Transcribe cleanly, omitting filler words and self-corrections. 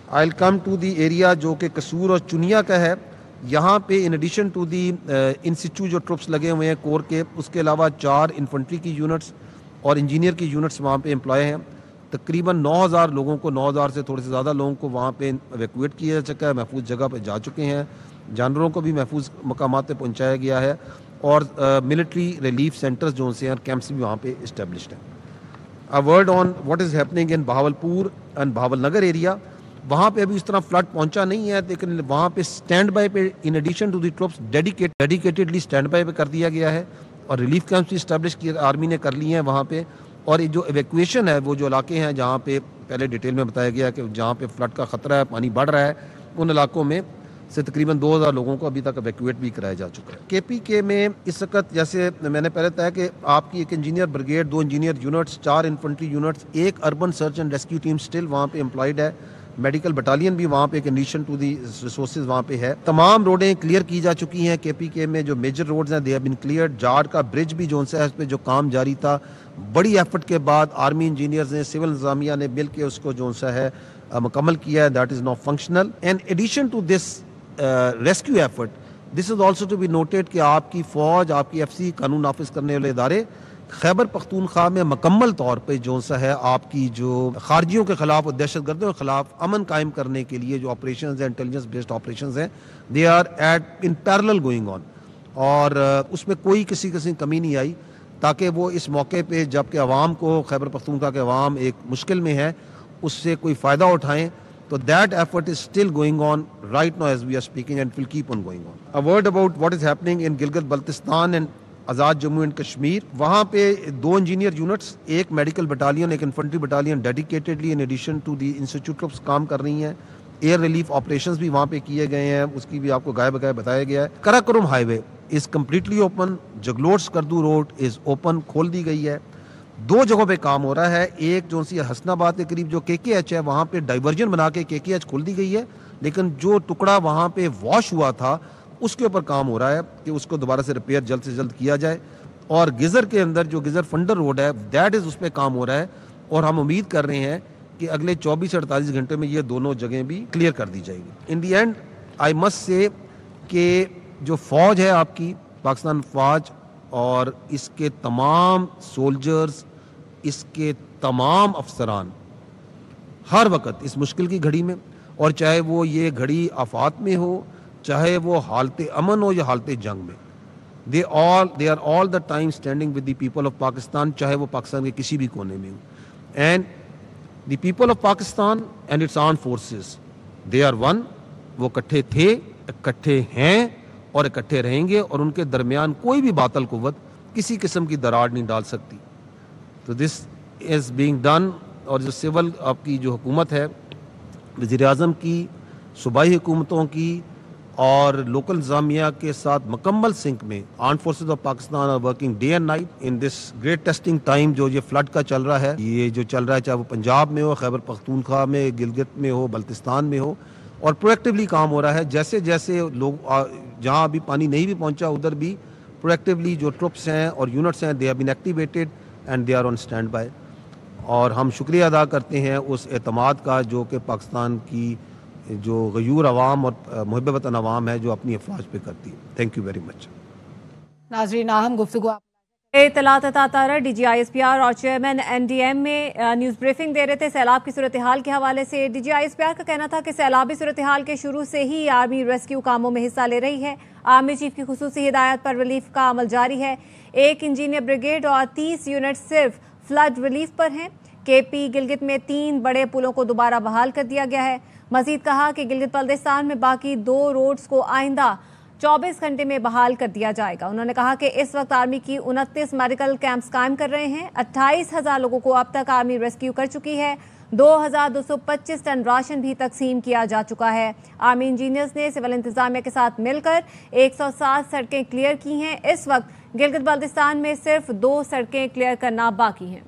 I'll come to the area جو کہ قصور اور چنیا کا ہے. یہاں پہ in addition to the institute جو ٹروپس لگے ہوئے ہیں کور کے، اس کے علاوہ 4 انفنٹری کی یونٹس اور انجینئر کی یونٹس وہاں پہ امپلائی ہیں. تقریباً 9000 لوگوں کو، 9000 سے تھوڑے سے زیادہ لوگوں کو وہاں پہ ایویکویٹ کیا جا چکا ہے، محفوظ جگہ پہ جا چکے ہیں. جانوروں کو بھی محفوظ مقامات پہ پہنچایا گیا ہے، اور ملٹری ریلیف سینٹرز جو سے ہیں، کیمپس بھی وہاں پہ اسٹیبلشڈ ہیں. A word on what is happening in Bahawalpur and Bahawal Nagar area. وہاں پہ ابھی اس طرح فلڈ پہنچا نہیں ہے، لیکن وہاں پہ اسٹینڈ بائی پہ in addition to the troops dedicatedly stand by پہ کر دیا گیا ہے، اور ریلیف کیمپس بھی اسٹیبلش کیے آرمی نے کر لی ہیں وہاں پہ. اور جو ایویکویشن ہے، وہ جو علاقے ہیں جہاں پہ پہلے ڈیٹیل میں بتایا گیا کہ جہاں پہ فلڈ کا خطرہ ہے، پانی بڑھ رہا ہے، ان علاقوں میں سے تقریباً 2000 لوگوں کو ابھی تک ایویکویٹ بھی کرایا جا چکا ہے. کے پی کے میں اس وقت، جیسے میں نے پہلے بتایا کہ آپ کی ایک engineer brigade, 2 engineer units, 4 infantry units, 1 urban search and rescue team still وہاں پہ امپلائڈ ہے. میڈیکل بٹالین بھی وہاں پہ ایک ایڈیشن ٹو دی ریسورسز وہاں پہ ہے. تمام روڈیں کلیئر کی جا چکی ہیں. کے پی کے میں جو میجر روڈز ہیں دے ہیو بین کلیئرڈ. جاڑ کا برج بھی جو ہے اس پہ جو کام جاری تھا، بڑی ایفرٹ کے بعد آرمی انجینئرز نے، سول انتظامیہ نے مل کے اس کو جو ہے مکمل کیا ہے. That is now functional. And addition to this rescue effort, this is also to be noted کہ آپ کی فوج، آپ کی ایف سی، قانون نافذ کرنے والے ادارے خیبر پختونخوا میں مکمل طور پہ جو سا ہے آپ کی جو خارجیوں کے خلاف اور دہشت گردوں کے خلاف امن قائم کرنے کے لیے جو آپریشنز ہیں، انٹیلیجنس بیسڈ آپریشنز ہیں، they are in parallel going on. اور اس میں کوئی کسی قسم کمی نہیں آئی، تاکہ وہ اس موقع پہ جب کہ عوام کو، خیبر پختونخوا کے عوام ایک مشکل میں ہے، اس سے کوئی فائدہ اٹھائیں. تو that effort is still going on right now as we are speaking and will keep on going on. A word about what is happening in Gilgit Baltistan and Azad Jammu and Kashmir. وہاں پہ 2 engineer units, 1 medical battalion, 1 infantry battalion dedicatedly in addition to the institute کام کر رہی ہیں. Year relief operations بھی وہاں پہ کیے گئے ہیں، اس کی بھی آپ کو گائے بگائے بتایا گیا ہے. Karakoram high way is completely open. Jaglot Skardu road is open, کھول دی گئی ہے. 2 جگہوں پہ کام ہو رہا ہے. ایک جو سی حسن آباد کے قریب جو کے ایچ ہے، وہاں پہ ڈائیورژن بنا کے کے ایچ کھول دی گئی ہے، لیکن جو ٹکڑا وہاں پہ واش ہوا تھا اس کے اوپر کام ہو رہا ہے کہ اس کو دوبارہ سے ریپیئر جلد سے جلد کیا جائے. اور گزر کے اندر جو گزر فنڈر روڈ ہے، دیٹ از اس پہ کام ہو رہا ہے، اور ہم امید کر رہے ہیں کہ اگلے 24 سے 48 گھنٹے میں یہ دونوں جگہیں بھی کلیئر کر دی جائیں گی. ان دی اینڈ آئی مسٹ سے کہ جو فوج ہے آپ کی، پاکستان فوج، اور اس کے تمام سولجرز، اس کے تمام افسران ہر وقت اس مشکل کی گھڑی میں، اور چاہے وہ یہ گھڑی آفات میں ہو، چاہے وہ حالت امن ہو یا حالت جنگ میں، they are all the time standing with the people of Pakistan، چاہے وہ پاکستان کے کسی بھی کونے میں ہو. and the people of Pakistan and its armed forces, they are one. وہ اکٹھے تھے، اکٹھے ہیں اور اکٹھے رہیں گے، اور ان کے درمیان کوئی بھی باطل قوت کسی قسم کی دراڑ نہیں ڈال سکتی. تو دس از بینگ ڈن. اور جو سول آپ کی جو حکومت ہے، وزیر اعظم کی، صوبائی حکومتوں کی اور لوکل انتظامیہ کے ساتھ مکمل سنک میں، armed forces of Pakistan are working day and night in this great testing time. جو یہ فلڈ کا چل رہا ہے، یہ جو چل رہا ہے، چاہے وہ پنجاب میں ہو، خیبر پختونخوا میں، گلگت میں ہو، بلتستان میں ہو، اور پرویکٹیولی کام ہو رہا ہے. جیسے جیسے لوگ جہاں ابھی پانی نہیں بھی پہنچا، ادھر بھی پرویکٹیولی جو ٹروپس ہیں اور یونٹس ہیں، they have been activated and they are on stand by. اور ہم شکریہ ادا کرتے ہیں اس اعتماد کا جو کہ پاکستان کی جو غیور عوام اور محب وطن عوام ہے جو اپنی افواج پہ کرتی ہے. Thank you very much. ناظرین، ہم گفتگو اطلاعات Atta Tarar D G I S P R اور چیئرمین این ڈی ایم میں نیوز بریفنگ دے رہے تھے سیلاب کی صورتحال کے حوالے سے. D G I S P R کا کہنا تھا کہ سیلابی صورتحال کے شروع سے ہی آرمی ریسکیو کاموں میں حصہ لے رہی ہے. آرمی چیف کی خصوصی ہدایت پر ریلیف کا عمل جاری ہے. 1 انجینئر بریگیڈ اور 30 یونٹ صرف فلڈ ریلیف پر ہیں. کے پی گلگت میں 3 بڑے پلوں کو دوبارہ بحال کر دیا گیا ہے. مزید کہا کہ گلگت بلتستان میں باقی 2 روڈز کو آئندہ 24 گھنٹے میں بحال کر دیا جائے گا. انہوں نے کہا کہ اس وقت آرمی کی 29 میڈیکل کیمپس قائم کر رہے ہیں. 28,000 لوگوں کو اب تک آرمی ریسکیو کر چکی ہے. 2225 ٹن راشن بھی تقسیم کیا جا چکا ہے. آرمی انجینئرز نے سول انتظامیہ کے ساتھ مل کر 107 سڑکیں کلیئر کی ہیں. اس وقت گلگت بلتستان میں صرف 2 سڑکیں کلیئر کرنا باقی ہیں.